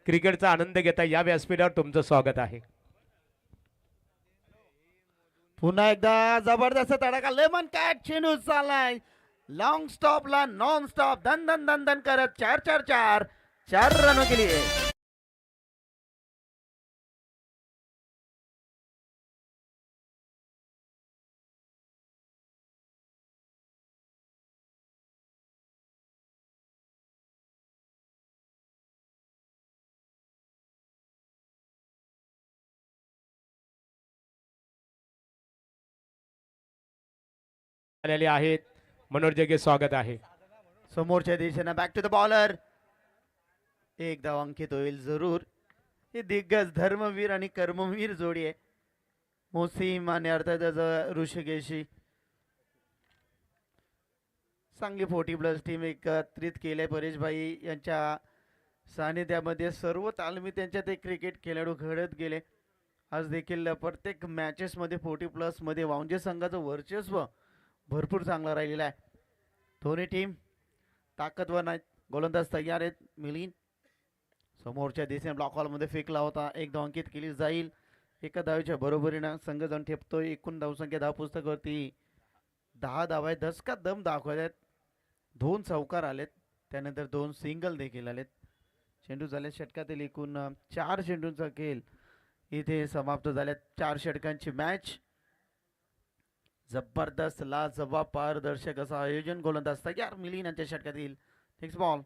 क्रिकेटचा आनंद घेता या व्यासपीठावर तुमचं स्वागत आहे. पुन्हा एकदा जबरदस्त तडाखा लेमन कॅट चेंडू चाललाय लॉंग स्टॉपला नॉन स्टॉप धन धन धन धन करत 4 रन केली. आलेले आहेत मनोज जगे स्वागत आहे. समोरच्या दिशेने बॅक टू द बॉलर. एक धाव अंकित होईल जरूर. हे दिग्गज धर्मवीर आणि कर्मवीर जोडी आहे मोसीम आणि अर्थातच ऋषिकेशी. चांगली 40+ टीम एकत्रित केले परेश भाई यांच्या सानिध्यामध्ये. सर्व तालमी त्यांच्या ते क्रिकेट खेळाडू घडत गेले. आज देखील प्रत्येक मॅचेसमध्ये 40+ मध्ये वांजे संघाचं वर्चस्व भरपूर चांगला राहिलेला आहे. दोन्ही टीम ताकदवर नाहीत. गोलंदाज तयार आहेत. मिलिंद समोरच्या दिशेने ब्लॉक हॉलमध्ये फेकला होता. एक धाव अंकित केली जाईल. एका धावेच्या बरोबरीनं संघ जाऊन ठेपतोय. एकूण धावसंख्या धाव पुस्तकावरती 10 धावा आहेत. दसकात दम दाखवत आहेत. 2 चौकार आलेत. त्यानंतर 2 सिंगल देखील आलेत. चेंडू झाले षटकातील एकूण 4 चेंडूंचा खेळ इथे समाप्त झाल्यात. 4 षटकांची मॅच. जबरदस्त लाजवाब पारदर्शक असं आयोजन. गोलंदाज तयार मिलिंद यांच्या षटकातील नेक्स्ट बॉल.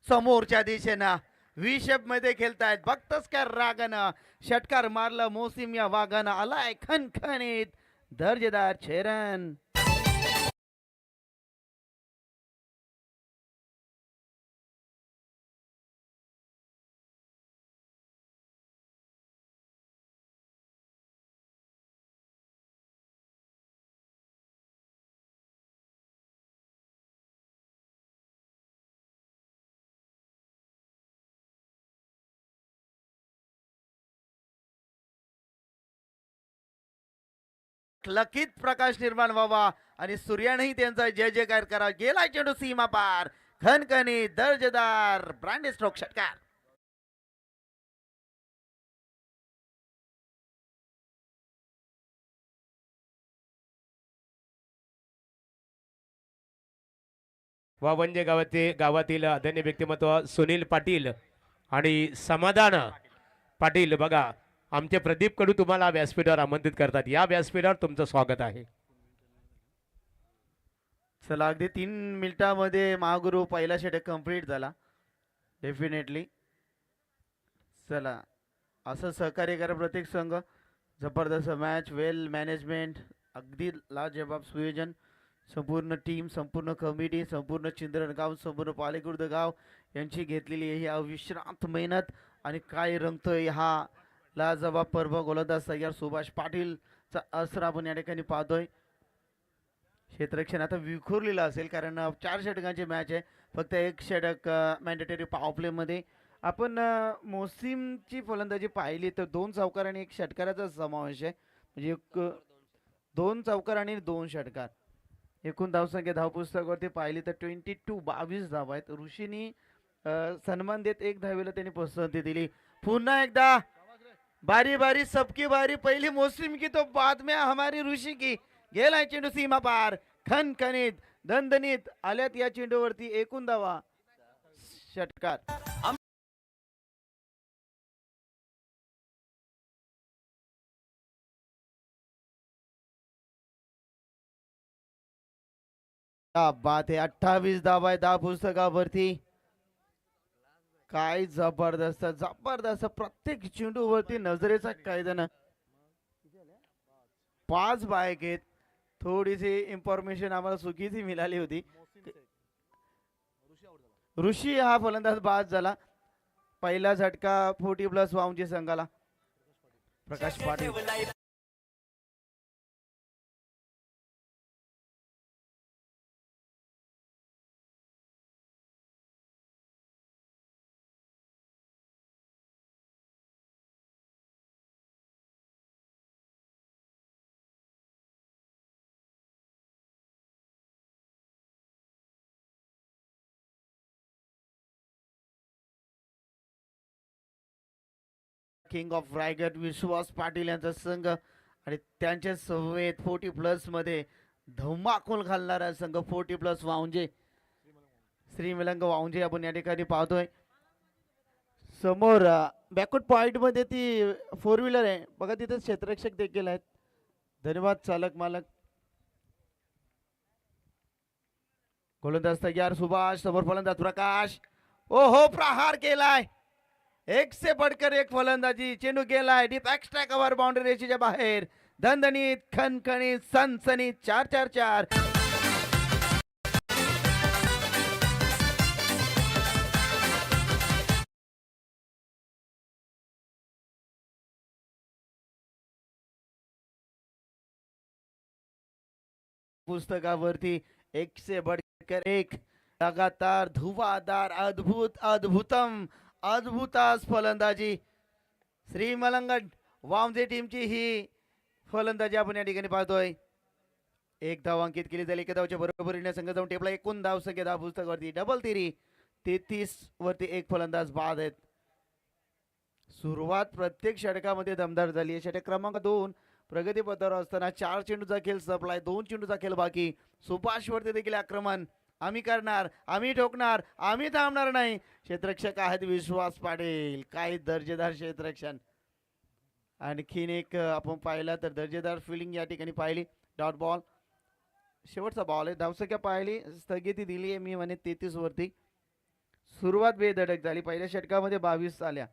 समोरच्या दिशेनं विशेप मध्ये खेळतायत. बघतच का रागानं षटकार मारलं मोसीम या वाघानं. आलाय खणखणीत दर्जेदार 6 रन. लकीत प्रकाश निर्माण व्हावा आणि सूर्यानेही त्यांचा जय जयकार करा. गेला चेंडू सीमा पार. खणखणीत दर्जेदार ब्रँड स्ट्रोक षटकार. वावंजे गावातील धन्य व्यक्तिमत्व सुनील पाटील आणि समाधान पाटील बघा आमचे प्रदीप कडू तुम्हाला व्यासपीठावर आमंत्रित करतात. या व्यासपीठावर तुमचं स्वागत आहे. चला अगदी 3 मिनिटांमध्ये महागुरु पहिला षटक कंप्लीट झाला. डेफिनेटली चला असं सहकार्य करा प्रत्येक संघ. जबरदस्त मॅच. वेल मॅनेजमेंट. अगदी लाजवाब सुयोजन. संपूर्ण टीम, संपूर्ण कमिटी, संपूर्ण चिंद्रनगाव, संपूर्ण पालेखुर्द गाव यांची घेतलेली ही अविश्रांत मेहनत. आणि काय रंगतोय हा लाजवाब पर्व. गोलंदाज तयार सुभाष पाटीलचा असर आपण या ठिकाणी पाहतोय. क्षेत्ररक्षण आता विखुरलेलं असेल कारण 4 षटकांची मॅच आहे. फक्त 1 षटक मॅन्डेटरी पॉवर प्ले मध्ये. आपण मोसीमची फलंदाजी पाहिली तर 2 चौकार आणि 1 षटकाराचा समावेश आहे. म्हणजे 2 चौकार आणि 2 षटकार. एकूण धावसंख्या धावपुस्तकावरती पाहिली तर 22 धावा आहेत. ऋषीनी सन्मान देत 1 धावेला त्यांनी पसंती दिली. पुन्हा एकदा बारी बारी सबकी बारी. पहिली मोसीम की तो बाद में हमारी ऋषी की. गेलाय चेंडू सीमा पार. खणखणीत दणदणीत आल्यात या चेंडूवरती एकूण धावा. षटकार. क्या बात है. 28 धावा आहे धाव पुस्तकावरती. काय जबरदस्त जबरदस्त. प्रत्येक चेंडूवरती नजरेचा कायदा. 5 बायक आहेत. थोडीशी इन्फॉर्मेशन आम्हाला चुकीची मिळाली होती. ऋषी हा फलंदाज बाद झाला. पहिला झटका 40+ वाऊंजे संघाला. प्रकाश पाटील किंग ऑफ रायगड विश्वास पाटील यांचा संघ आणि त्यांच्या समवेत 40+ मध्ये धमाकूल घालणारा संघ 40+ वाऊंजे श्रीमलंग वाऊंजे आपण या ठिकाणी पाहतोय. समोर बॅकवर्ड पॉइंट मध्ये ती 4 व्हीलर आहे बघा, तिथे क्षेत्ररक्षक देखील आहेत. धन्यवाद चालक मालक. गोलंदाज तयार सुभाष, समोर फलंदाज प्रकाश. ओ हो, प्रहार केलाय, एक से बढ़कर एक फलंदाजी. चेंडू गेलाय डीप एक्स्ट्रा कव्हर बाउंड्री रेषेच्या बाहेर. दणदणीत खणखणीत सनसनीत 4-4-4. पुस्तकावरती एक से बढ़कर एक लगातार धुवाधार अद्भुत अद्भुतम अद्भुतास फलंदाजी श्रीमलंगड वामजे टीमची ही फलंदाजी आपण या ठिकाणी पाहतोय. एक धाव अंकित केली जाईल. एका धावच्या बरोबरीने संघ जाऊन टेपला. एकूण धाव संख्या धाव पुस्तकावरती डबल तिरी 33 वरती एक फलंदाज बाद आहेत. सुरुवात प्रत्येक षटकामध्ये दमदार झाली आहे. षटक क्रमांक 2 प्रगती पथावर असताना 4 चेंडूचा खेळ संपलाय, 2 चेंडूचा खेळ बाकी. सुभाष वरती देखील आक्रमण आम्ही करणार, आम्ही ठोकणार, आम्ही थांबणार नाही. क्षेत्ररक्षक आहेत विश्वास पाटील. काय दर्जेदार क्षेत्ररक्षण. आणखीन एक आपण पाहिला तर दर्जेदार फिल्डिंग या ठिकाणी पाहिली. डॉट बॉल शेवटचा बॉल आहे. धावसंख्या पाहिली, स्थगिती दिली आहे मी म्हणे 33 वरती. सुरुवात बेधडक झाली. पहिल्या षटकामध्ये 22 आल्या.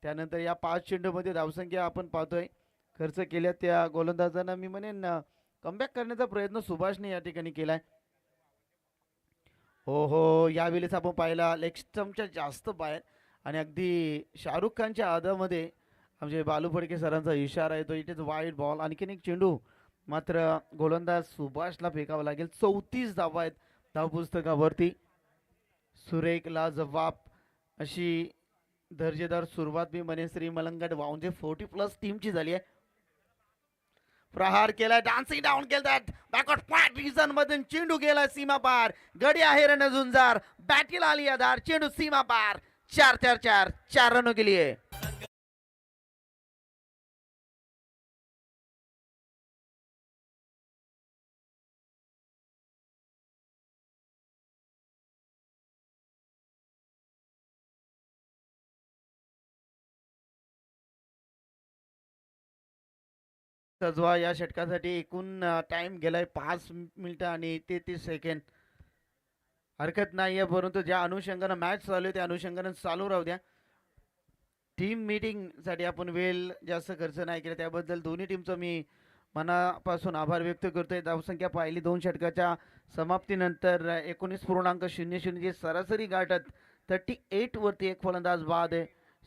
त्यानंतर या 5 चेंडूमध्ये धावसंख्या आपण पाहतोय खर्च केल्या त्या गोलंदाजांना मी म्हणेन कमबॅक करण्याचा प्रयत्न सुभाषने या ठिकाणी केलाय. हो हो, यावेळेस आपण पाहिला लेग स्टंपच्या जास्त बाहेर आणि अगदी शाहरुख खानच्या आदामध्ये म्हणजे बालू फडके सरांचा इशारा येतो. It is wide ball. आणखीन एक चेंडू मात्र गोलंदाज सुभाषला फेकावा लागेल. 34 धावा आहेत धावपुस्तकावरती. सुरेख लाजवाब अशी दर्जेदार सुरुवात मी म्हणे श्रीमलंगड वाऊंजे 40+ टीमची झाली आहे. प्रहार केला, डान्सिंग डाऊन केलं. बॅकवर्ड पॉइंट रिजन मधून चेंडू गेला सीमा पार. गडी आहे रणझुंजार, बॅटीला आली आधार. चेंडू सीमा पार. 4-4-4 4 रनों के लिए. सजवा या षटकासाठी एकूण टाइम गेलाय 5 मिनिटं आणि 33 सेकंड. हरकत नाहीये, परंतु ज्या अनुषंगाने मॅच चालू आहे त्या अनुषंगाने चालू राहू द्या. टीम मीटिंग साठी आपण वेळ जास्त खर्च नाही केला त्याबद्दल दोन्ही टीमचं मी मनापासून आभार व्यक्त करतोय. धावसंख्या पाहिली 2 षटकाच्या समाप्तीनंतर 19.00 ची सरासरी गाठत 38 वरती एक फलंदाज बाद आहे.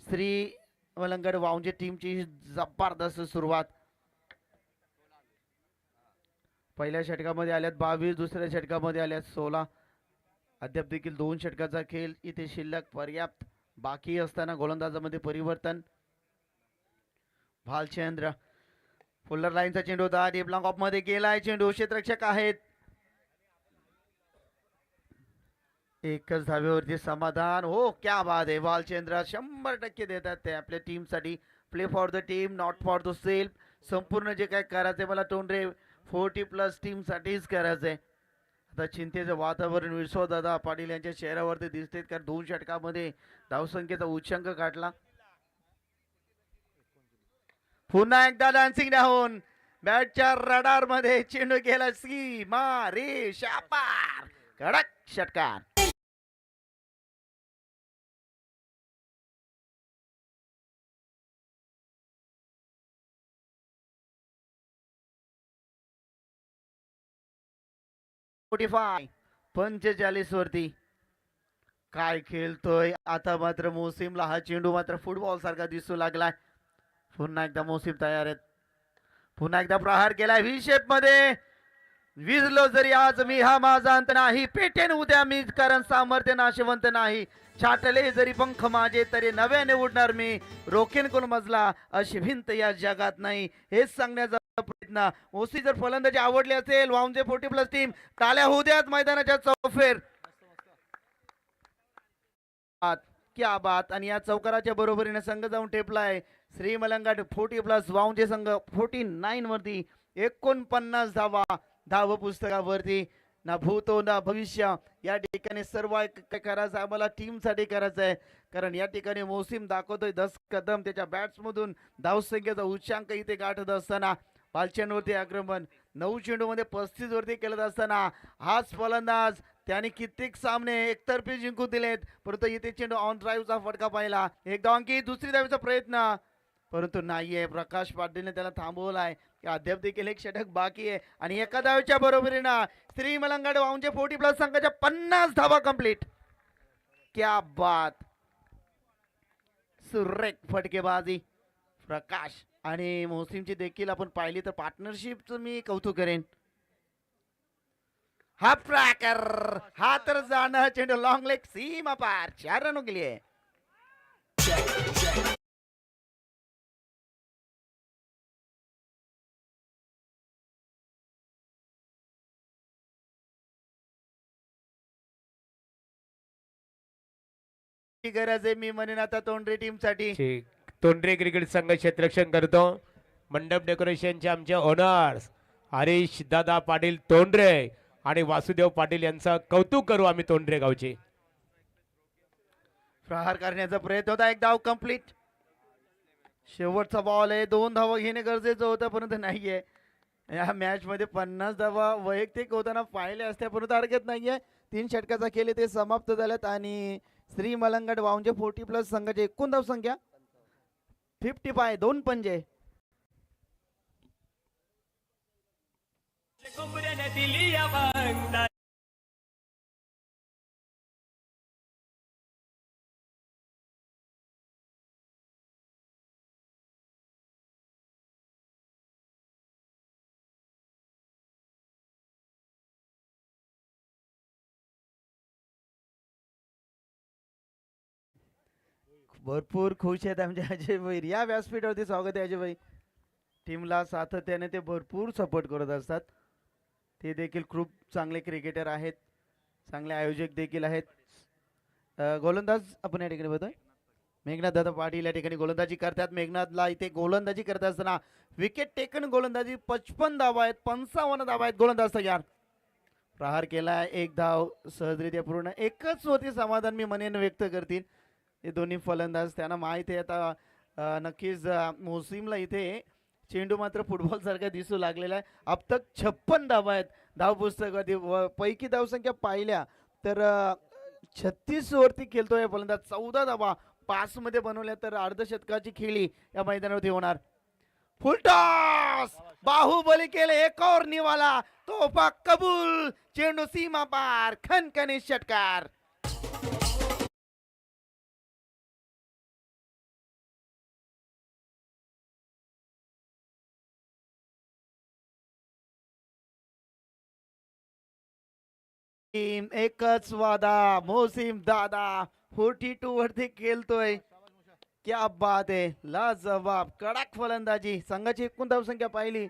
श्री मलंगड वाऊंजे टीमची जबरदस्त सुरुवात. पहिल्या षटकामध्ये आल्यात 22, दुसऱ्या षटकामध्ये आल्यात 16. अद्याप देखील 2 षटकाचा खेळ इथे शिल्लक पर्याप्त बाकी असताना गोलंदाजामध्ये परिवर्तन. भालचंद्र फुल्लर लाईनचा चेंडू होता, डीप लॉंग ऑफ मध्ये गेलाय चेंडू. क्षेत्ररक्षक आहेत. एकच धावेवरती समाधान. हो क्या बात आहे. भालचंद्र 100% देतात ते आपल्या टीमसाठी. Play for the team, not for the self. संपूर्ण जे काय करायचंय मला तोंडरे 40+ टीम साठीच करायचंय. आता चिंतेचं वातावरण विश्वदादा पाटील यांच्या चेहऱ्यावरती दिसते, कारण 2 षटकामध्ये धावसंख्येचा उच्चांक गाठला. पुन्हा एकदा डान्सिंग डाऊन. बॅटच्या रडार मध्ये चेंडू गेला सीमा रेषा पार. कडक षटकार. फाय 45 वरती काय खेळतोय आता. मात्र मोसिमला हा चेंडू मात्र फुटबॉल सारखा दिसू लागलाय. पुन्हा एकदा मोसिम तयार आहेत. पुन्हा एकदा प्रहार केलाय व्ही शेप मध्ये. विजलो जरी आज मी हा माझा अंत नाही, पेटेन उद्या मी कारण सामर्थ्य नाशवंत नाही. छाटले जरी पंख माझे तरी नव्याने उडणार मी. रोखेन कोण मजला अशी भिंत या जगात नाही. हेच सांगण्याचा प्रयत्न. ओसी जर फलंदाजी आवडली असेल वाऊंजे 40+ टीम टाळ्या होऊ द्यात मैदानाच्या चौफेर. क्या बात. आणि या चौकाराच्या बरोबरीने संघ जाऊन टेपलाय श्री मलंगाट 40+ वाऊंचे संघ 49 वरती 49 धावा धाव पुस्तकावरती. ना भूतो ना भविष्य या ठिकाणी सर्व काय करायचं आम्हाला टीमसाठी करायचं आहे. कारण या ठिकाणी मोसीम दाखवतोय 10 कदम त्याच्या बॅट्समधून धावसंख्येचा उच्चांक इथे गाठत असताना बालचंदवरती आक्रमण 9 चेंडूमध्ये 35 वरती केलं असताना हाच फलंदाज त्याने कित्येक सामने एकतर्फी जिंकून दिलेत. परंतु इथे चेंडू ऑन ड्राईव्हचा फटका पाहिला. एकदा अंकी दुसरी धावेचा प्रयत्न परंतु नाहीये. प्रकाश पाटीलने त्याला थांबवलाय की अद्याप देखील एक षटक बाकी आहे. आणि एका धावेच्या बरोबरीनं श्री मलंगाड वाऊंचे 40+ संघाच्या 50 धावा कंप्लीट. क्या बात. सुरेख फटकेबाजी प्रकाश आणि मोहसिमची देखील आपण पाहिली तर पार्टनरशिपचं मी कौतुक करेन. हा प्रकार हा तर जाणं चेंडू लॉंग लेग सीमा पार 4 रनों के लिए. गरज आहे मी म्हणेन आता तोंडरे टीम साठी. तोंडरे क्रिकेट संघ क्षेत्ररक्षण करतो. मंडप डेकोरेशनचे आमचे ओनर्स हरीश दादा पाटील तोंडरे आणि वासुदेव पाटील यांचं कौतुक करू आम्ही तोंडरे गावचे. प्रहार करण्याचा प्रयत्न होता. एक धाव कंप्लीट. शेवटचा बॉल आहे. 2 धावा घेणे गरजेचं होतं परंतु नाहीये. या मॅच मध्ये 50 धावा वैयक्तिक होताना पाहिले असते परंतु हरकत नाहीये. 3 षटकाचा खेळ ते समाप्त झाल्यात आणि श्री मलंगाट वाऊंचे 40+ संघाची एकूण धाव संख्या 55 2 पंजे. भरपूर खुश आहेत आमचे अजय भाई. या व्यासपीठावरती स्वागत आहे अजय भाई. टीमला सातत्याने ते भरपूर सपोर्ट करत असतात. ते देखील खूप चांगले क्रिकेटर आहेत. चांगले आयोजक देखील आहेत. गोलंदाज आपण या ठिकाणी बघतोय मेघनाथ दादा पाटील या ठिकाणी गोलंदाजी करतात. मेघनाथला इथे गोलंदाजी करत असताना विकेट टेकन गोलंदाजी 55 धावा आहेत 55 धावा आहेत गोलंदाज तयार. प्रहार केला. एक धाव सहजरित्या पूर्ण. एकच वरती समाधान मी म्हणेन व्यक्त करतील हे दोन्ही फलंदाज. त्यांना माहिती आहे आता नक्कीच मोसीमला इथे चेंडू मात्र फुटबॉल सारखा दिसू लागलेला आहे. अब तक 56 धावा आहेत धाव पुस्तकावरती. पैकी धावसंख्या पाहिल्या तर 36 वरती खेळतोय फलंदाज. 14 धावा 5 मध्ये बनवल्या तर अर्धशतकाची खेळी या मैदानावरती होणार. फुलटॉस बाहुबली केले. एक और निवाला तोफा कबूल. चेंडू सीमा पार खनखनीत षटकार. एकच वादा. मोसीम दादा 42 वरती खेळतोय. क्या बात आहे. लाजवाब कडक फलंदाजी. संघाची एकूण धावसंख्या पाहिली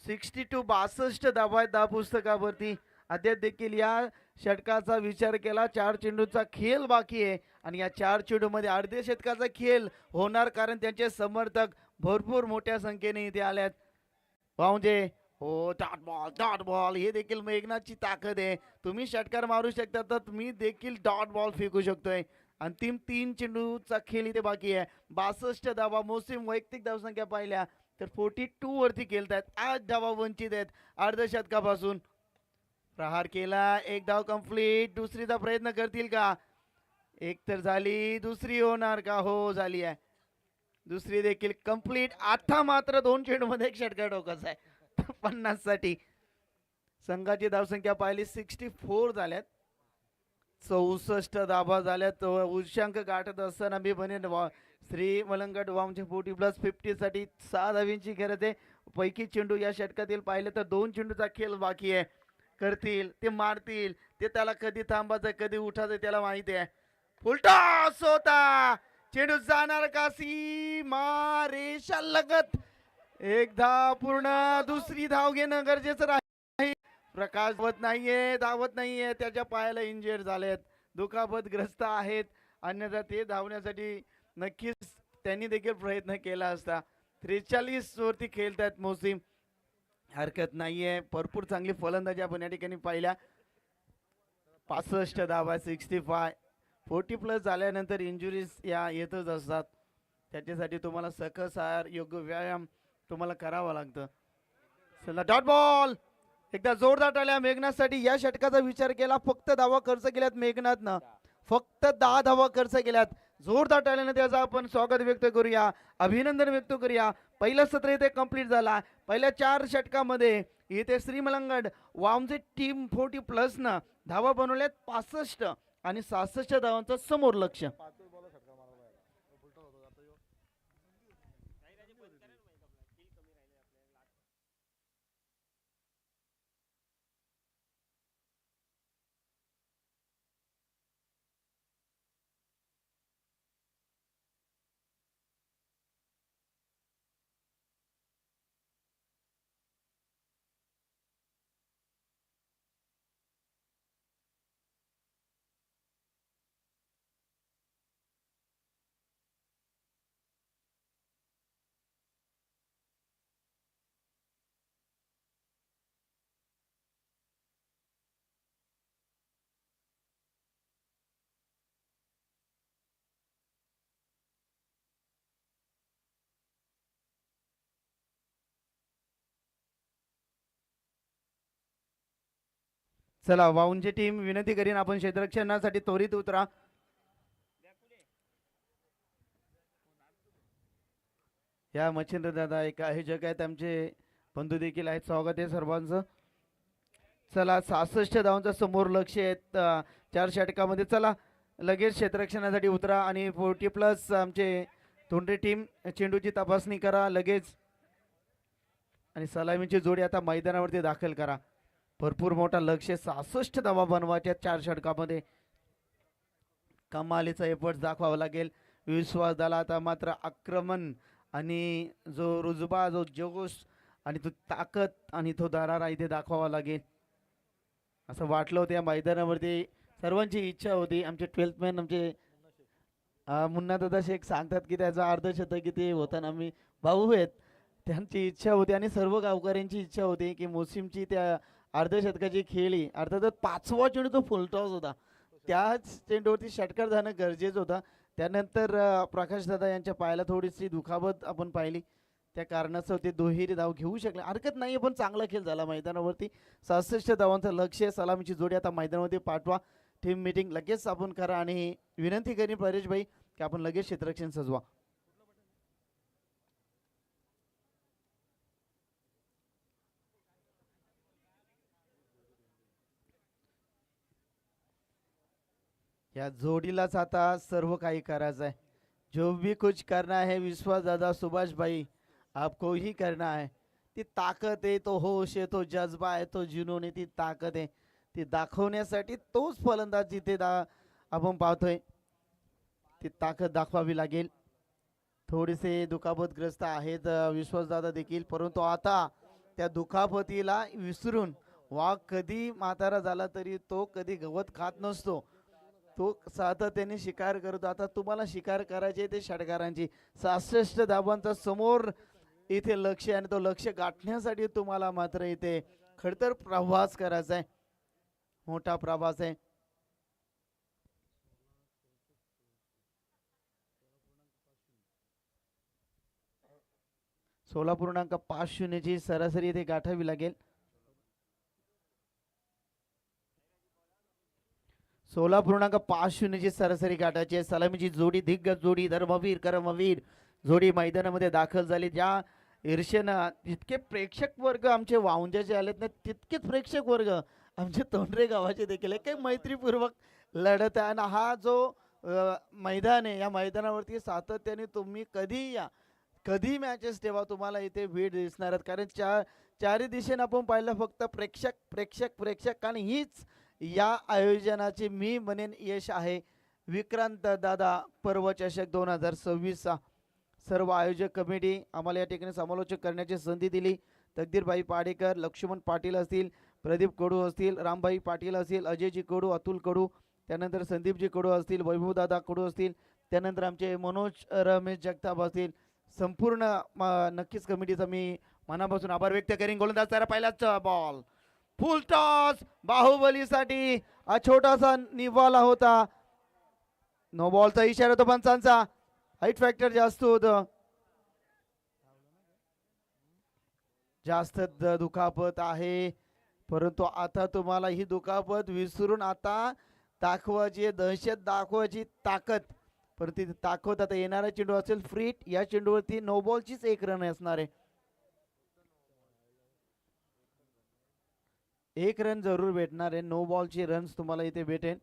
62 62 धावा आहेत धाव पुस्तकावरती. अद्याप देखील या षटकाचा विचार केला 4 चेंडूचा खेळ बाकी आहे आणि या 4 चेंडूमध्ये अर्धे षटकाचा खेळ होणार कारण त्यांचे समर्थक भरपूर मोठ्या संख्येने इथे आल्यात. पाहुणे हो डॉट बॉल हे देखील मेघनाथची ताकद आहे. तुम्ही षटकार मारू शकता तर तुम्ही देखील डॉट बॉल फेकू शकतोय. अंतिम 3 चेंडूचा खेळ इथे बाकी आहे. 62 धावा. मोसीम वैयक्तिक धावसंख्या पाहिल्या तर 42 वरती खेळतायत. 8 धावा वंचित आहेत अर्धशतकापासून. प्रहार केला. एक धाव कंप्लीट. दुसरीचा प्रयत्न करतील का. एक तर झाली. दुसरी होणार का. हो झाली आहे. दुसरी देखील कंप्लीट. आता मात्र 2 चेंडूमध्ये एक षटकार टोकाचा आहे 50 साठी. संघाची धावसंख्या पाहिली 64 झाल्यात. 64 धावा झाल्यात. उच्चांक गाठत असताना मी म्हणेन श्री मलंगाट वामचे 40+ 50 साठी 6 धावींची गरज आहे. पैकी चेंडू या षटकातील पाहिलं तर 2 चेंडूचा खेळ बाकी आहे. करतील ते मारतील ते. त्याला कधी थांबायचं कधी उठायचं त्याला माहिती आहे. फुलटॉस होता. चेंडू जाणार का सीमा रेषा लगत. एक धाव पूर्ण. दुसरी धाव घेणं गरजेचं राहील. प्रकाश धावत नाहीये त्याच्या पायाला इंजेर झालेत दुखापतग्रस्त आहेत अन्यथा ते धावण्यासाठी नक्कीच त्यांनी देखील प्रयत्न केला असता. 43 वरती खेळतात मोसीम, हरकत नाहीये. भरपूर चांगली फलंदाजी आपण या ठिकाणी पाहिल्या. 65 धावा, 65. 40 प्लस झाल्यानंतर इंजुरीज या येतच असतात. त्याच्यासाठी तुम्हाला सकस आहार, योग्य व्यायाम तुम्हाला करावा लागतं. चला डॉट बॉल, एकदा जोरदार टाळ्या मेघनाथसाठी. या षटकाचा विचार केला, फक्त धावा खर्च केल्यात मेघनाथनं, फक्त 10 धावा खर्च केल्यात. जोरदार टाळ्याने त्याचं आपण स्वागत व्यक्त करूया, अभिनंदन व्यक्त करूया. पहिलं सत्र इथे कंप्लीट झाला. पहिल्या 4 षटकामध्ये इथे श्रीमलंगड वामचे टीम 40 प्लस न धावा बनवल्यात 65 आणि 66 धावांचं समोर लक्ष. चला वाऊंची टीम विनंती करीन, आपण क्षेत्ररक्षणासाठी त्वरित उतरा. या मच्छिंद्र दादा एक आयोजक आहेत, आमचे बंधू देखील आहेत. स्वागत आहे सर्वांचं. चला 66 धावांचा समोर लक्ष आहेत 4 षटकामध्ये. चला लगेच क्षेत्ररक्षणासाठी उतरा आणि 40 प्लस आमचे तोंडे टीम चेंडूची तपासणी करा लगेच आणि सलामीची जोडी आता मैदानावरती दाखल करा. भरपूर मोठा लक्ष, 66 धावा बनवायच्या 4 षटकामध्ये. कमालीचा एफर्ट दाखवावा लागेल. विश्वास झाला आता मात्र आक्रमण आणि जो रुजबा, जो जोश आणि तो ताकद आणि तो दरारा इथे दाखवावा लागेल असं वाटलं होतं. या मैदानावरती सर्वांची इच्छा होती. आमचे 12th मॅन आमचे मुन्ना दादा शेख सांगतात की त्याचा अर्धशतक किती होता ना, आम्ही भाऊ आहेत, त्यांची इच्छा होती आणि सर्व गावकऱ्यांची इच्छा होती की मोसीमची त्या अर्धशतकाची खेळी. अर्थातच 5वा चेंडू तो फुलटॉस होता, त्याच चेंडूवरती षटकार जाणं गरजेचं होतं. त्यानंतर प्रकाश दादा यांच्या पायाला थोडीशी दुखापत आपण पाहिली, त्या कारणास्तव ते दुहेरी धाव घेऊ शकले. हरकत नाही, पण चांगला खेळ झाला मैदानावरती. 66 धावांचं लक्ष. सलामीची जोडी आता मैदानावरती पाठवा. टीम मीटिंग लगेच आपण करा आणि विनंती करीन परेश भाई की आपण लगेच क्षेत्ररक्षण सजवा. या जोडीलाच आता सर्व काही करायचं आहे. जो भी कुछ करना है विश्वास दादा, सुभाष भाई, आपको ही करना है. ती ताकद आहे, तो होश आहे, तो जज्बा आहे, तो जुनून आहे, ती ताकद आहे, ती दाखवण्यासाठी तोच फलंदाज जिथे आपण पाहतोय. ती ताकद दाखवावी लागेल. थोडेसे दुखापतग्रस्त आहेत विश्वासदादा देखील, परंतु आता त्या दुखापतीला विसरून वाघ कधी म्हातारा झाला तरी तो कधी गवत खात नसतो, तो सातत्याने शिकार करतो. आता तुम्हाला शिकार करायचे ते षटकारांची. 66 धावांचा समोर इथे लक्ष आणि तो लक्ष गाठण्यासाठी तुम्हाला मात्र इथे खडतर प्रवास करायचा आहे, मोठा प्रवास आहे. 16.50 ची सरासरी इथे गाठावी लागेल. 16.50 ची सरासरी गाठायची आहे. सलामीची जोडी, दिग्गज जोडी, धर्मवीर कर्मवीर जोडी मैदानामध्ये दाखल झाली. ज्या ईर्षेनं जितके प्रेक्षक वर्ग आमचे वाऊंजाचे आलेत ना, तितकेच प्रेक्षक वर्ग आमचे तोंडरे गावाचे देखील आहे. काही मैत्रीपूर्वक लढत आहे आणि हा जो मैदान आहे, या मैदानावरती सातत्याने तुम्ही कधी या, कधी मॅचेस ठेवा, तुम्हाला इथे भेट दिसणार आहेत. कारण चारी दिशेने आपण पाहिलं फक्त प्रेक्षक प्रेक्षक प्रेक्षक, आणि हीच या आयोजनाचे मी म्हणेन यश आहे. विक्रांत दादा पर्व चषक 2026 सर्व आयोजक कमिटी आम्हाला या ठिकाणी समालोचक करण्याची संधी दिली. तकदीरभाई पाडेकर, लक्ष्मण पाटील असतील, प्रदीप कडू असतील, रामभाई पाटील असतील, अजयजी कडू, अतुल कडू, त्यानंतर संदीपजी कडू असतील, वैभवदादा कडू असतील, त्यानंतर आमचे मनोज रमेश जगताप असतील, संपूर्ण नक्कीच कमिटीचा मी मनापासून आभार व्यक्त करेन. गोलंदाज तयार, पहिलाच बॉल फुल टॉस बाहुबलीसाठी हा छोटासा निवाला होता. नो बॉलचा इशारा होता पंचांचा. हाईट फॅक्टर जास्त होतं, जास्त दुखापत आहे, परंतु आता तुम्हाला ही दुखापत विसरून आता दाखवायची दहशत, दाखवायची ताकद. परंतु ती ताकद आता येणारा चेंडू असेल फ्रीट, या चेंडूवरती नो बॉलचीच एक रन असणार आहे. एक रन जरूर भेटणार आहे. नो बॉलची रन्स तुम्हाला इथे भेटेल.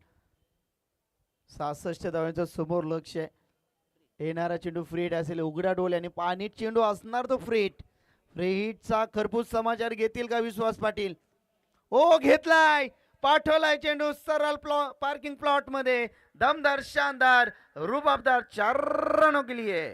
66 धावांचं समोर लक्ष आहे. येणारा चेंडू फ्रीट असेल, उघड्या डोळ्याने पाणी चेंडू असणार तो फ्रीट. फ्रीटचा खरपूस समाचार घेतील का विश्वास पाटील? ओ घेतलाय, पाठवलाय चेंडू सरळ पार्किंग प्लॉट मध्ये. दमदार, शानदार, रुबाबदार 4 रनों के लिए.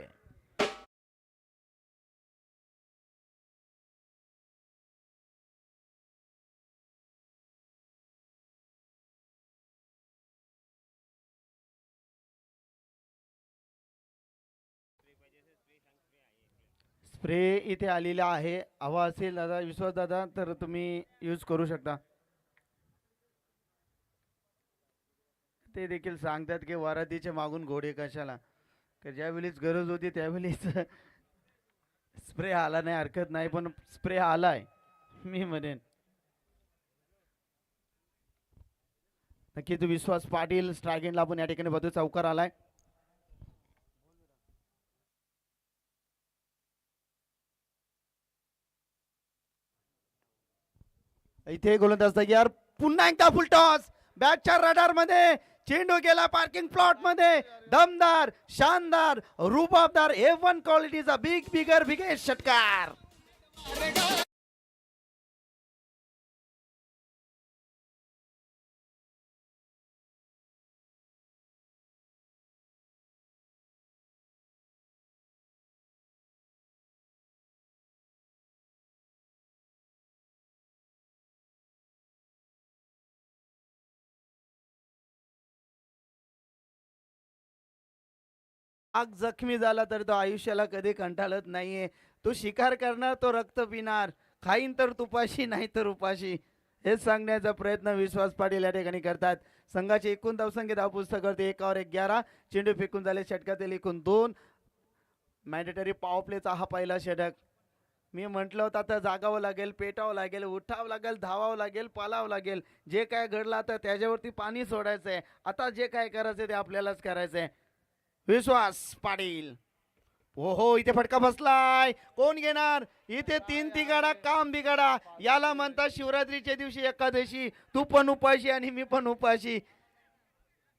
स्प्रे इथे आलेला आहे. हवा असेल दादा, विश्वास दादा, तर तुम्ही यूज करू शकता. ते देखील सांगतात की वरातीच्या मागून घोडे कशाला, तर ज्यावेळीच गरज होती त्यावेळीच स्प्रे आला नाही हरकत नाही, पण स्प्रे आलाय मी म्हणेन. नक्कीच विश्वास पाटील स्ट्रायगेंडला आपण या ठिकाणी बदल चौकार आलाय. इथे गोलंदाज तयार, पुन्हा एकदा फुल टॉस. बॅटच्या रडार मध्ये चेंडू गेला पार्किंग प्लॉट मध्ये. दमदार, शानदार, रुबाबदार, A1 क्वालिटीचा बिगेस्ट षटकार. आग जखमी झाला तर तो आयुष्याला कधी कंटाळत नाहीये. तो शिकार करणार, तो रक्त पिणार, खाईन तर तुपाशी नाही तर उपाशी, हेच सांगण्याचा प्रयत्न विश्वास पाटील या ठिकाणी करतात. संघाचे एकूण धावसंख्या धावपुस्तक करते 1/11. चेंडू फेकून झाले षटकातील एकूण 2. मॅन्डेटरी पॉवर प्लेचा हा पहिला षटक. मी म्हटलं होतं आता जागावं लागेल, पेटावं लागेल, उठावं लागेल, धावावं लागेल, पालावं लागेल. जे काय घडलं तर त्याच्यावरती पाणी सोडायचंय. आता जे काय करायचंय ते आपल्यालाच करायचंय. विश्वास पाटील, हो हो, इथे फटका बसलाय, कोण घेणार? इथे 3 तिगाडा काम बिगाडा, याला म्हणतात शिवरात्रीच्या दिवशी एकादशी. तू पण उपाशी आणि मी पण उपाशी.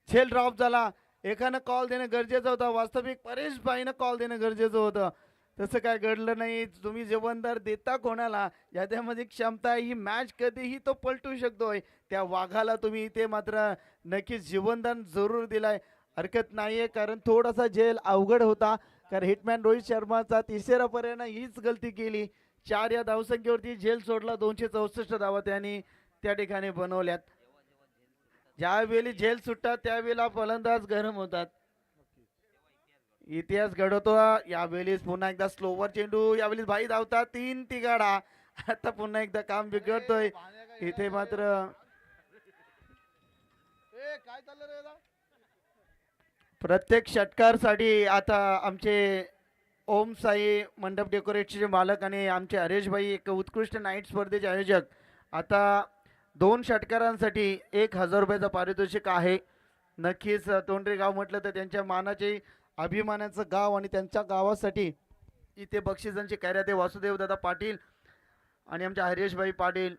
झेल ड्रॉप झाला. एकानं कॉल देणं गरजेचं होतं, वास्तविक परेश भाईनं कॉल देणं गरजेचं होतं. तसं काय घडलं नाही. तुम्ही जेवणदार देता कोणाला, ज्याच्यामध्ये क्षमता आहे, ही मॅच कधीही तो पलटू शकतोय. त्या वाघाला तुम्ही इथे मात्र नक्कीच जीवनदान जरूर दिलाय, हरकत नाहीये. कारण थोडासा झेल अवघड होता, कारण हिटमॅन रोहित शर्माचा तिसऱ्या पर्यायानं हीच गलती केली. 4 या धावसंख्येवरती झेल सोडला. 264 धावा त्यांनी त्या ठिकाणी बनवल्यात. ज्यावेळी झेल सुटतात त्यावेळेला फलंदाज गरम होतात. इतिहास घडवतो. यावेळी पुन्हा एकदा स्लोवर चेंडू, यावेळी भाई धावतात. 3 तिगाडा. आता पुन्हा एकदा काम बिघडतोय इथे मात्र. प्रत्येक षटकारसाठी आता आमचे ओम साई मंडप डेकोरेटचे मालक आणि आमचे हरेशभाई एक उत्कृष्ट नाईट स्पर्धेचे आयोजक, आता 2 षटकारांसाठी 1000 रुपयाचं पारितोषिक आहे. नक्कीच तोंडरे गाव म्हटलं तर त्यांच्या मानाचे, अभिमानाचं गाव, आणि त्यांच्या गावासाठी इथे बक्षिसांची कार्यालय वासुदेव दादा पाटील आणि आमच्या हरेशभाई पाटील.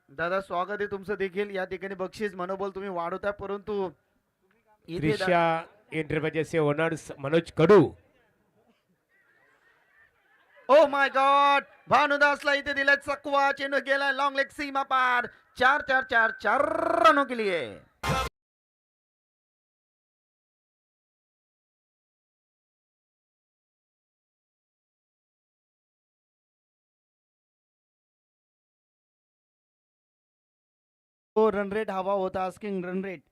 दादा स्वागत आहे तुमचं देखील. या ठिकाणी बक्षीस मनोबल तुम्ही वाढवता, परंतु इथे त्रिशा एंटरप्राइजेसचे owners Manoj Kadu. Oh my god, भानुदासला इथे दिलाय चकवा. चेंडू गेलाय लॉन्ग लेग सीमा पार. 4 रनों के लिए. रन रेट हवा होता, आस्किंग रन रेट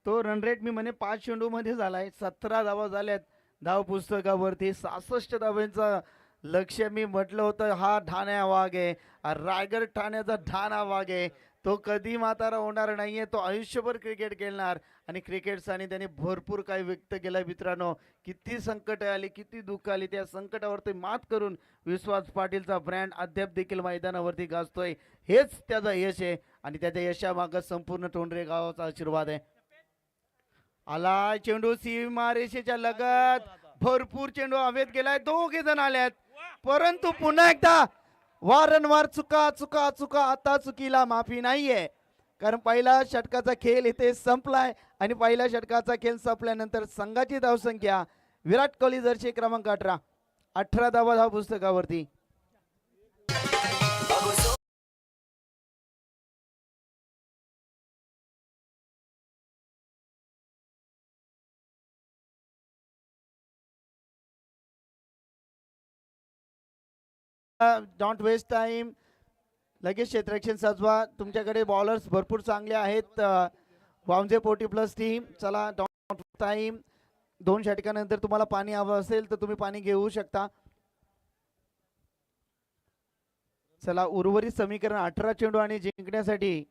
तो रन रेट मी म्हणे 5 चेंडूमध्ये झालाय. 17 धावा झाल्यात धाव पुस्तकावरती. 66 धावांचा लक्ष्य मी म्हटलं होतं. हा ठाण्या वाघ आहे, हा रायगड ठाण्याचा ठाणा वाघ आहे. तो कधी म्हातारा होणार नाहीये. तो आयुष्यभर क्रिकेट खेळणार आणि क्रिकेटसाठी त्याने भरपूर काही व्यक्त केलं मित्रांनो. किती संकट आली, किती दुःख आली, त्या संकटावरती मात करून विश्वास पाटीलचा ब्रँड अद्याप देखील मैदानावरती गाजतोय. हेच त्याचं यश आहे आणि त्याच्या यशामागं संपूर्ण तोंडरे गावाचा आशीर्वाद आहे. आला चेंडू सीमारेषेच्या लगत, भरपूर चेंडू हवेत गेलाय. दोघे जण आल्यात, परंतु पुन्हा एकदा वारंवार चुका चुका चुका. आता चुकीला माफी नाहीये, कारण पहिला षटकाचा खेळ इथे संपलाय आणि पहिल्या षटकाचा खेळ संपल्यानंतर संघाची धावसंख्या विराट कोहली जर्सी क्रमांक 18 धावा धाव पुस्तकावरती. डोंट वेस्ट टाइम, लगेच क्षेत्ररक्षण सजवा. तुमच्याकडे बॉलर्स भरपूर चांगले आहेत. वामजे पोटी प्लस टीम. चला डोंट टाइम. 2 षटकानंतर तुम्हाला पाणी हवं असेल तर तुम्ही पाणी घेऊ शकता. चला उर्वरित समीकरण 18 चेंडू आणि जिंकण्यासाठी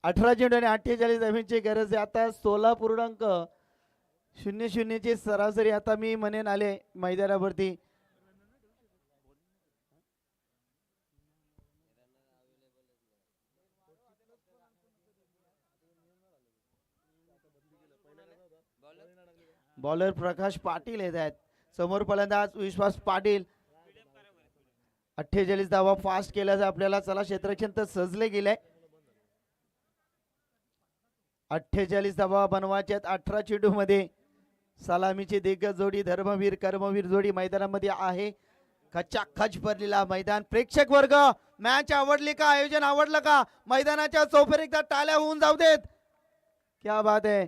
18 चेंडू आणि 48 धावांची गरज आहे. आता 16.00 ची सरासरी आता मी म्हणेन आले मैदानावरती. बॉलर प्रकाश पाटील येत आहेत. समोर फलंदाज विश्वास पाटील. 48 धावा फास्ट केल्याचं आपल्याला. चला क्षेत्ररक्षण तर सजले गेले. 48 धावा बनवायच्यात 18 चेंडू मध्ये. सलामीची दिग्गज जोडी, धर्मवीर कर्मवीर जोडी मैदानामध्ये आहे. खचाखच भरलेला मैदान. प्रेक्षक वर्ग, मॅच आवडली का? आयोजन आवडलं का? मैदानाच्या चौफेर एकदा टाळ्या होऊन जाऊ देत. क्या बात आहे.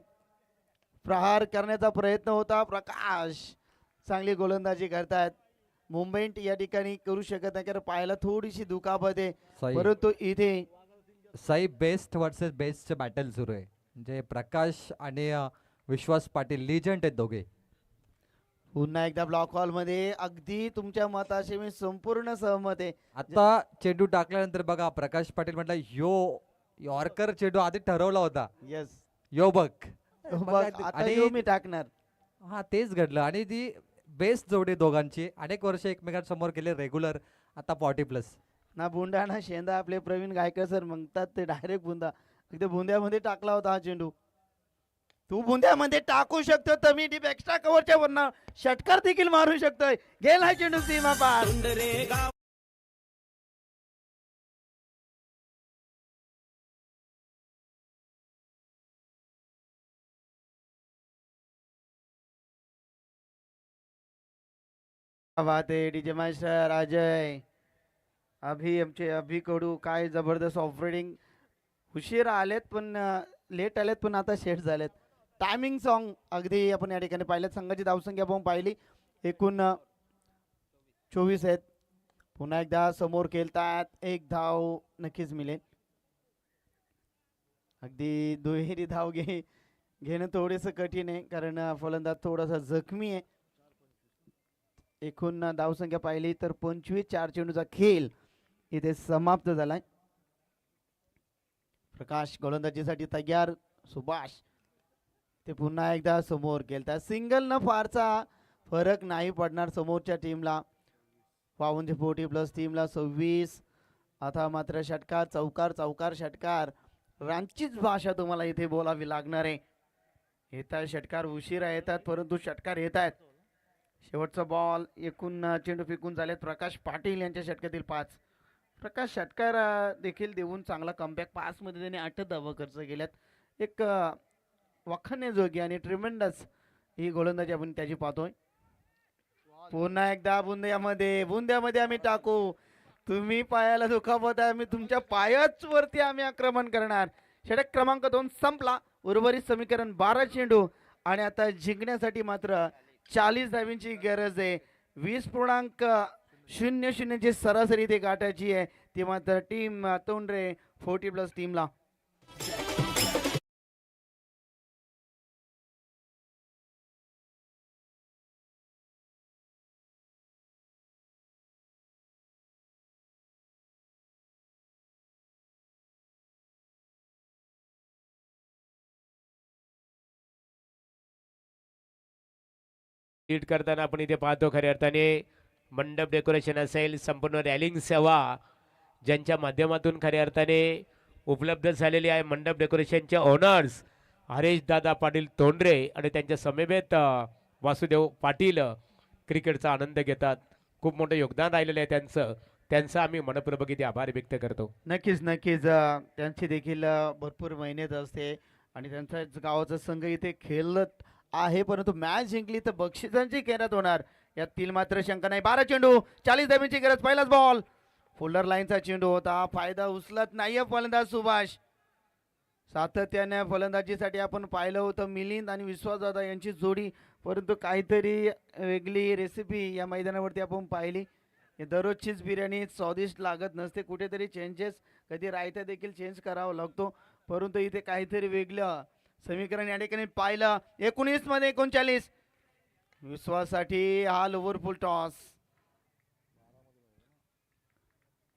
प्रहार करण्याचा प्रयत्न होता. प्रकाश चांगली गोलंदाजी करतायत. मुंबई या ठिकाणी करू शकत नाही कारण पायाला थोडीशी दुखापत आहे, परंतु इथे Sai best versus best battle सुरू आहे. म्हणजे प्रकाश आणि विश्वास पाटील लिजंड आहेत दोघे. पुन्हा एकदा ब्लॉक हॉल मध्ये. अगदी तुमच्या मताशी मी संपूर्ण सहमत आहे. आता चेंडू टाकल्यानंतर बघा प्रकाश पाटील म्हटलं यो यॉर्कर चेंडू आधी ठरवला होता. येस यो बघ आता आणि यो मी टाकणार. हा तेच घडलं आणि ती बेस्ट जोडी दोघांची. अनेक वर्ष एकमेकांसमोर केले रेग्युलर. आता 40+ ना बुंडा ना शेंदा. आपले प्रवीण गायकर सर म्हणतात ते डायरेक्ट बुंदा. अगदी बुंद्यामध्ये टाकला होता हा चेंडू. तू बुंद्यामध्ये टाकू शकतो तर मी डीप एक्स्ट्रा कव्हरच्या वरनं षटकार देखील मारू शकतोय. गेला चेंडू सीमा पार. बात आहे डीजे मास्टर अजय. आमचे अभि कडू काय जबरदस्त ऑपरेटिंग. उशीर आलेत पण लेट आलेत पण आता सेट झालेत. टायमिंग सॉन्ग अगदी आपण या ठिकाणी पाहिलं. संघाची धावसंख्या आपण पाहिली एकूण 24 आहेत. पुन्हा एकदा समोर खेळतात. 1 धाव नक्कीच मिळेल. अगदी दुहेरी धाव घेणं थोडेसं कठीण आहे कारण फलंदाज थोडासा जखमी आहे. एकूण धावसंख्या पाहिली तर 25. 4 चेंडूचा खेळ इथे समाप्त झालाय. प्रकाश गोलंदाजीसाठी तयार. सुभाष ते पुन्हा एकदा समोर खेळतात. सिंगल न फारचा फरक नाही पडणार समोरच्या टीमला. 52+ टीमला 26. आता मात्र षटकार चौकार चौकार षटकार. रांचीच भाषा तुम्हाला इथे बोलावी लागणार आहे. येतात षटकार उशिरा येतात परंतु षटकार येत आहेत. शेवटचा बॉल. एकूण चेंडू फेकून झालेत. प्रकाश पाटील यांच्या षटकातील 5. प्रकाश षटकार देखील देऊन चांगला कमबॅक. 5 मध्ये त्यांनी 8 धावा खर्च केल्यात. एक वाखाणण्याजोगी आणि ट्रिमेंडस ही गोलंदाजी आपण त्याची पाहतोय. पुन्हा एकदा बुंद्यामध्ये आम्ही टाकू. तुम्ही पायाला दुखापत आहे, आम्ही तुमच्या पायाच वरती आम्ही आक्रमण करणार. षटक क्रमांक 2 संपला. उर्वरित समीकरण 12 चेंडू आणि आता जिंकण्यासाठी मात्र 40 धावींची गरज आहे. 20.00 ची सरासरी ते गाठायची आहे, ती मात्र टीम तोंडरे 40+ टीमला. लीड करताना आपण इथे पाहतो खऱ्या अर्थाने मंडप डेकोरेशन असेल, संपूर्ण रॅलिंग सेवा ज्यांच्या माध्यमातून खऱ्या अर्थाने उपलब्ध झालेली आहे. मंडप डेकोरेशनचे ओनर्स हरेश दादा पाटील तोंडरे आणि त्यांच्या समवेत वासुदेव पाटील क्रिकेटचा आनंद घेतात. खूप मोठं योगदान राहिलेलं आहे त्यांचं आम्ही मनपूर्वक इथे आभार व्यक्त करतो. नक्कीच नक्कीच त्यांची देखील भरपूर मेहनत असते आणि त्यांचा गावाचा संघ इथे खेळत आहे, परंतु मॅच जिंकली तर बक्षिसांची खेळत होणार यातील मात्र शंका नाही. 12 चेंडू 40 धावींची गरज. पहिलाच बॉल फोल्डर लाईनचा चेंडू होता, फायदा उचलत नाहीये फलंदाज सुभाष. सातत्याने फलंदाजीसाठी आपण पाहिलं होतं मिलिंद आणि विश्वासदादा यांची जोडी, परंतु काहीतरी वेगळी रेसिपी या मैदानावरती आपण पाहिली. दररोजचीच बिर्याणी स्वादिष्ट लागत नसते, कुठेतरी चेंजेस, कधी रायता देखील चेंज करावा लागतो, परंतु इथे काहीतरी वेगळं समीकरण या ठिकाणी पाहिलं. 19 मध्ये 39 विश्वासाठी हा लोवर फुल टॉस.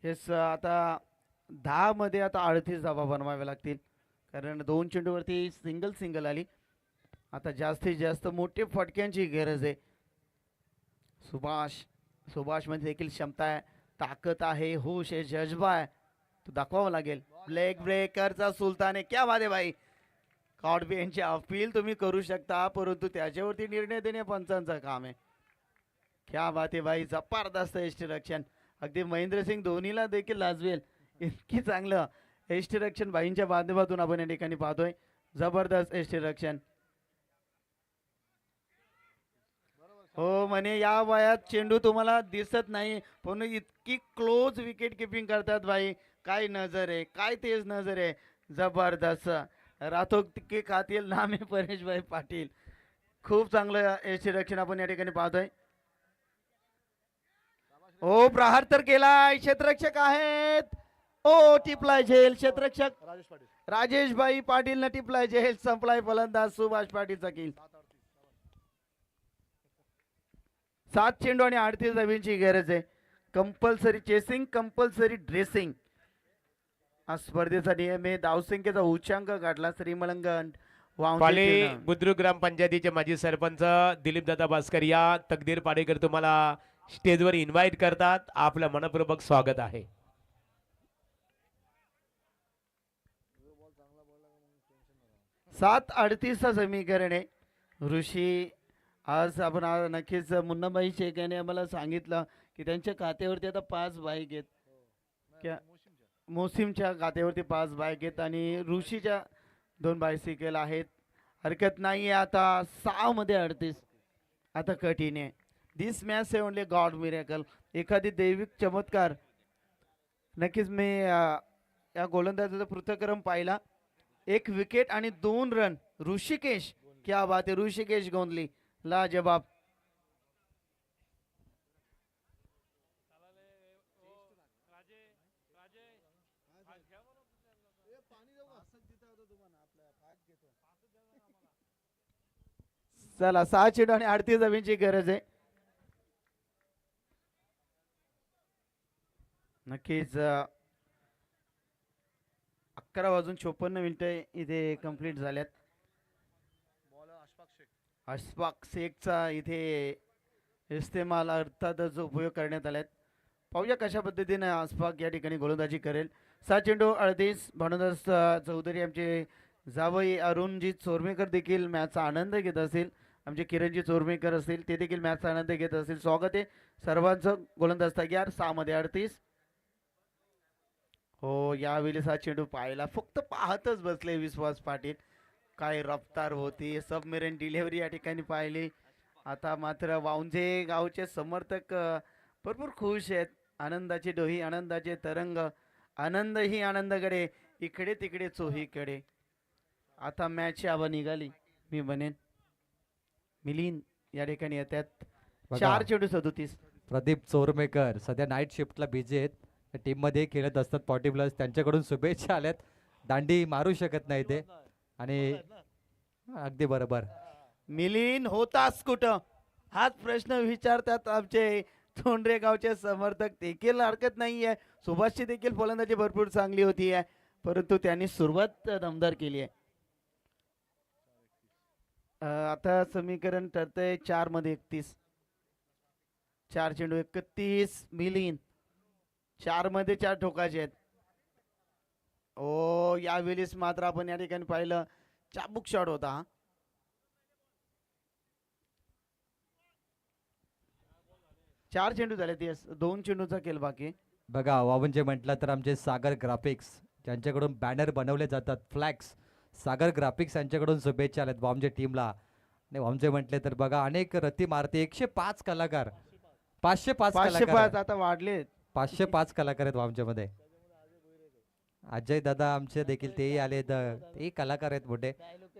हेच आता 10 मध्ये आता 38 धावा बनवाव्या लागतील, कारण 2 चेंडूवरती सिंगल आली. आता जास्तीत जास्त मोठे फटक्यांची गरज आहे. सुभाष मध्ये देखील क्षमता आहे, ताकद आहे, होश आहे, जज्बा आहे, तो दाखवावा लागेल. ब्लॅक ब्रेकरचा सुलतान आहे. क्या बात आहे भाई. कॉडबे यांची अपील तुम्ही करू शकता, परंतु त्याच्यावरती निर्णय देणे पंचांचं काम आहे. क्या बात आहे भाई. जबरदस्त यष्टीरक्षण, अगदी महेंद्रसिंग धोनीला देखील लाजवेल इतकी चांगलं यष्टीरक्षण भाईंच्या माध्यमातून आपण या ठिकाणी पाहतोय. जबरदस्त यष्टीरक्षण. हो म्हणे या वयात चेंडू तुम्हाला दिसत नाही, पण इतकी क्लोज विकेट किपिंग करतात भाई. काय नजर आहे, काय तेज नजर आहे. जबरदस्त. रातो के कातील नाम आहे परेशभाई पाटील. खूप चांगलं यष्टीरक्षण आपण या ठिकाणी पाहतोय. ओ प्रहार तर केलाय, क्षेत्ररक्षक आहेत. ओ टिपलाय झेल. क्षेत्ररक्षक राजेश भाई पाटील न टिपलाय झेल. संपलाय फलंदाज सुभाष पाटीलचा किल. 7 चेंडू आणि 38 धावींची गरज आहे. कंपल्सरी चेसिंग, कंपल्सरी ड्रेसिंग हा स्पर्धेचा नियम आहे. धावसंख्येचा उच्चांक गाठला श्रीमलंगण पाले बुद्रुक ग्रामपंचायतीचे माजी सरपंच दिलीप दादा भास्कर या तकदीर पाडेकर तुम्हाला स्टेजवर इन्व्हाइट करतात. आपलं मनपूर्वक स्वागत आहे. सात 38 समीकरण आहे. ऋषी आज आपण नक्कीच मुन्नाबाई शेख यांनी आम्हाला सांगितलं की त्यांच्या खात्यावरती आता 5 बाईक आहेत. क्या मोसिमच्या खात्यावरती 5 बाईक आहेत आणि ऋषीच्या 2 बायसिकल आहेत. हरकत नाही आहे. आता 6 मध्ये 38 आता कठीण आहे. दिस मॅच आहे ओनली गॉड मिरेकल, एखादी दैविक चमत्कार. नक्कीच मी या गोलंदाजाचा पृथक्क्रम पाहिला. 1 विकेट आणि 2 रन. ऋषिकेश, क्या बात आहे. ऋषिकेश गोंदली लाजवाब. चला 6 चेंडू आणि 38 धावींची गरज आहे. नक्कीच 11:56 इथे कंप्लीट झाल्यात. अशफाक शेखचा इथे इस्तेमाल अर्थातच उपयोग करण्यात आल्यात. पाहूया कशा पद्धतीने अशफाक या ठिकाणी गोलंदाजी करेल. 7 चेंडू 38. भानुदास चौधरी आमचे जावई अरुणजी चोरमेकर देखील मॅचचा आनंद घेत असतील. आमचे किरणजी चोरमेकर असतील ते देखील मॅचचा आनंद घेत असतील. स्वागत आहे सर्वांचं. गोलंदाज तयार. 6 मध्ये 38. हो यावेळी 7 चेंडू पाहिला, फक्त पाहतच बसले विश्वास पाटील. काय रफ्तार होती. सबमेरिन डिलिव्हरी या ठिकाणी पाहिली. आता मात्र वाउंजे गावचे समर्थक भरपूर खुश आहेत. आनंदाची डोही, आनंदाचे तरंग, आनंद ही आनंदकडे, इकडे तिकडे चोहीकडे. आता मॅच हवा निघाली मी म्हणेन. मिलिंद या ठिकाणी येतात. बघा. 4-37. प्रदीप चोरमेकर सध्या नाईट शिफ्टला बिझी आहेत, टीममध्ये खेळत असतात 40+. त्यांच्याकडून शुभेच्छा आल्यात. दांडी मारू शकत नाही ते, आणि अगदी बरोबर. मिलिंद होतास कुठं, हाच प्रश्न विचारतात आमचे तोंडरे गावचे समर्थक. देखील हरकत नाहीये. सुभाषची देखील फलंदाजी भरपूर चांगली होती आहे, परंतु त्यांनी सुरुवात दमदार केली आहे. आता समीकरण ठरतंय 4 मध्ये 31. 4 चेंडू 31. मिलिंद 4 मध्ये 4 ठोकाचे आहेत. ओ यावेळेस मात्र आपण या ठिकाणी पाहिलं चाबूक शॉट होता हा. चार चेंडू झाले ते 2 चेंडूचा खेळ बाकी. बघा म्हणजे म्हटलं तर आमचे सागर ग्राफिक्स, ज्यांच्याकडून बॅनर बनवले जातात, फ्लॅक्स, सागर ग्राफिक्स यांच्याकडून शुभेच्छा आल्यात वामजे टीमला. आणि वामजे म्हटले तर बघा अनेक रती मारते. 105 कलाकार, 505 505 कलाकार, आता वाढले. 505 कलाकार आहेत वामजेमध्ये. अजय दादा आमचे देखील तेही आले, तर ते कलाकार आहेत मोठे.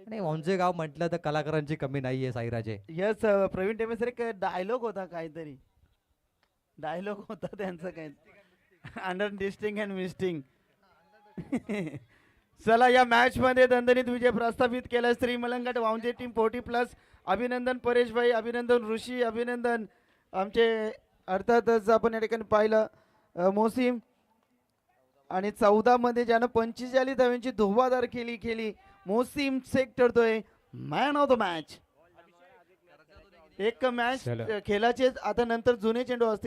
आणि वामजे गाव म्हटलं तर कलाकारांची कमी नाहीये साईराजे. यस प्रवीण टेमेसर एक डायलॉग होता काहीतरी, डायलॉग होता त्यांचं काही, अंडरस्टिंग अँड मिस्टिंग. चला या मॅच मध्ये दणदणीत विजय प्रस्थापित केला श्री मलंगट वामजे टीम 40+. अभिनंदन परेश भाई, अभिनंदन ऋषी, अभिनंदन आमचे अर्थातच आपण या ठिकाणी पाहिलं मोसीम. आणि 14 मध्ये ज्यानं 45 धावांची धुवाधार केली मोसीम सेक ठरतोय मॅन ऑफ द मॅच. एक मॅच चला. खेळाचे आता नंतर जुने चेंडू असतील.